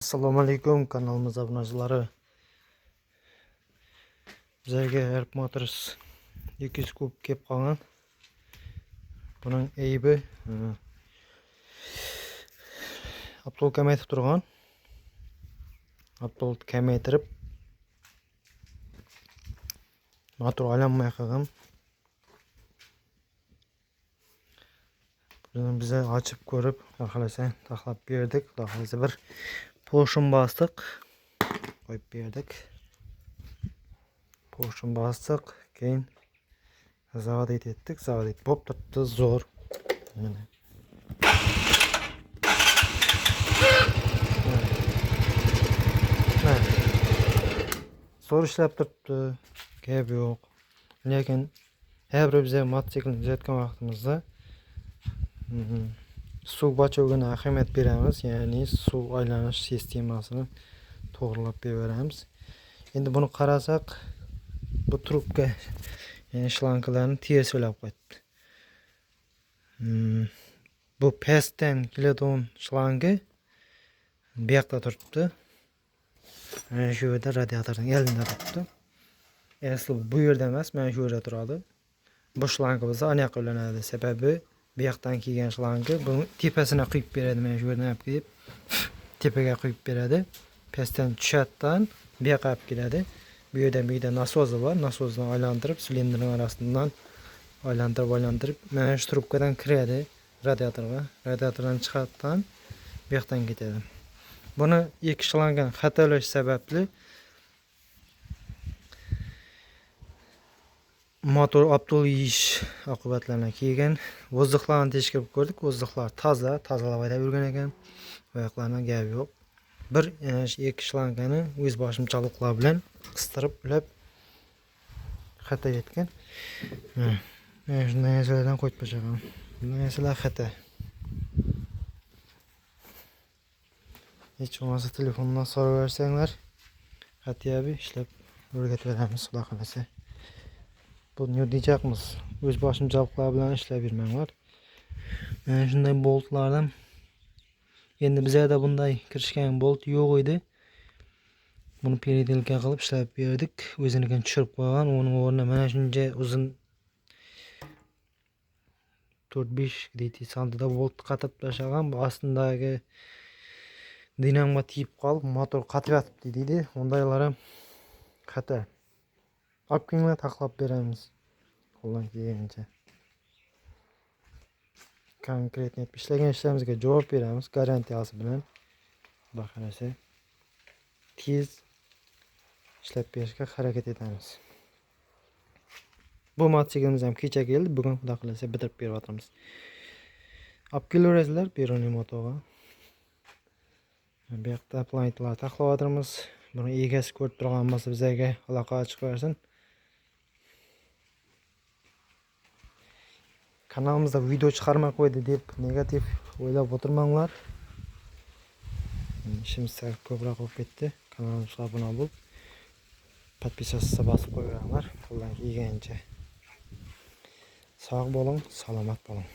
Assalomu alaykum kanalimiz obunachilari. Bizga Herb Motors 200 kub kelib qolgan. Buning aybi obtol kamaytirib turgan. Obtol kamaytirib motor aylanmay qolgan. Buni biz ochib ko'rib, xohlasa taxlab berdik. Xohlasa bir po'shin bosdik, qo'yib berdik. Po'shin bosdik, keyin zavodit etdik. Zavodit bo'lib turibdi, zo'r. Mana. Zo'r ishlab turibdi, gap yo'q. Lekin har bir biz mototsiklni tuzatgan vaqtimizda suv bachog'iga ahamiyat beramiz, ya'ni suv aylanish sistemasini to'g'rilab beramiz. Endi buni qarasak, bu trubka, ya'ni shlankalarni ters o'ylab qo'yibdi. Bu pastdan keladigan shlanka bu yoqda turibdi. Mana shu yerda radiatorning oldida turibdi. Asli bu yerda emas, mana shu yerda turadi. Bu shlanka bo'lsa aniq ulanadi. Sababi bu yoqdan kelgan shlanka buni tepasini quyib beradi. Mana shu yerdan olib kelib tepaga quyib beradi. Pastdan tushadidan bu yoqqa olib keladi. Bu yerda nasoz bor. Nasozdan aylantirib, silindrning orasidan aylantirib, mana shu trubkadan kiradi radiatorga. Radiatordan chiqadidan bu yoqdan ketadi. Buni ikki shlangan xatolash sababli motor obtol yeyish oqibatlarini kelgan. Vozduklarni tekshirib ko'rdik. Vozduklar tozalab ayda yurgan ekan. Oyoqlarning gapi yo'q. Bir ikki shlankani o'z boshimchaliklar bilan qistirib ulab xato yetgan. Mana shunday narsalardan qo'yib qo'ygan. Bunday narsalar xato. Hech bo'lmasa telefondan so'raversanglar, xatiyabi ishlab o'rgatib beramiz, xudo xolasa. Buni deyacakmiz, o'z boshimchaliklar bilan ishlab bermanglar. Mana shunday boltlardan. Endi bizda bunday kirishgan bolt yo'q edi. Buni periodilka qilib ishlab berdik. O'zinikidan tushirib qo'ygan. Uning o'rnida mana shuncha uzun 4-5 santida bolt qatib tashlagan. Bu ostidagi dinamo tiyib qolib, motor qatib yotibdi deydi. Undaylar ham xato. Olib kelinglar, taxlab beramiz. Qo'ldan kelgancha. Konkretni ishlagan ishlarimizga javob beramiz, garantiyasi bilan. Xudo xolasa tez ishlab berishga harakat etamiz. Bu mototsiklimiz ham kecha keldi, bugun xudo xolasa bitirib beryapmiz. Olib kelaverasizlar Beruniy motoga. Bu yoqda planetlar taxlayapmiz. Buni egasi ko'rib turgan bo'lsa bizga aloqa chiqarsin. Kanalimizda video chiqarmay qo'ydi deb negativ o'ylab o'tirmanglar. Ishimiz ko'proq bo'lib ketdi. Kanalimizga obuna bo'lib, podpisatsiya bosib qo'yinglar. Qo'ldan kelgancha. Sog' bo'ling, salomat bo'ling.